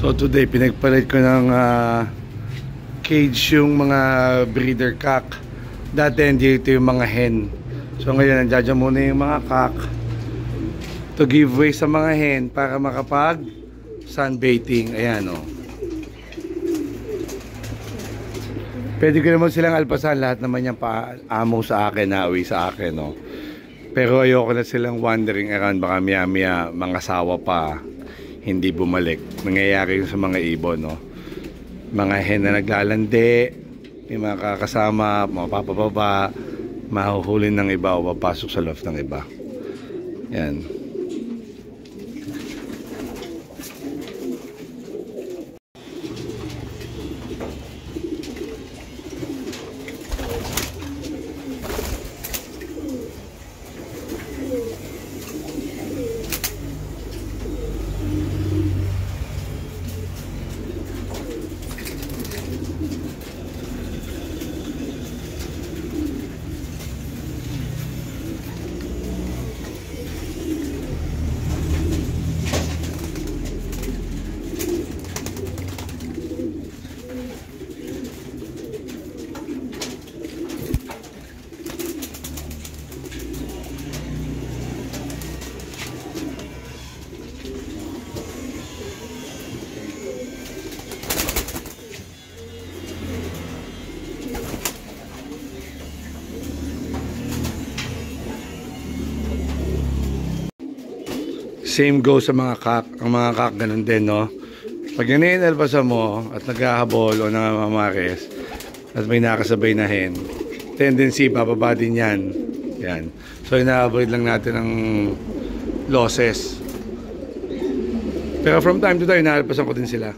So today pinagpalit ko ng cage yung mga breeder cock. Dati dito yung mga hen. So ngayon nandiyan muna yung mga cock to give way sa mga hen para makapag sunbathing. Ayan o. Pwede ko naman silang alpasan. Lahat naman yung paamo sa akin, nauwi sa akin o. Pero ayoko na silang wandering around. Baka maya mga sawa pa, hindi bumalik. Nangyayari yung sa mga ibon, no? Mga hen na naglalandi, may mga kakasama, mapapababa, mahuhulin ng iba o papasok sa loft ng iba. Yan. Same goes sa mga cock. Ang mga cock ganun din, no? Pag iniinalpasan mo at naghahabol o namamares at may nakasabay na hen, tendency bababa din yan. Yan. So ina-avoid lang natin ang losses. Pero from time to time inaalpasan ko din sila.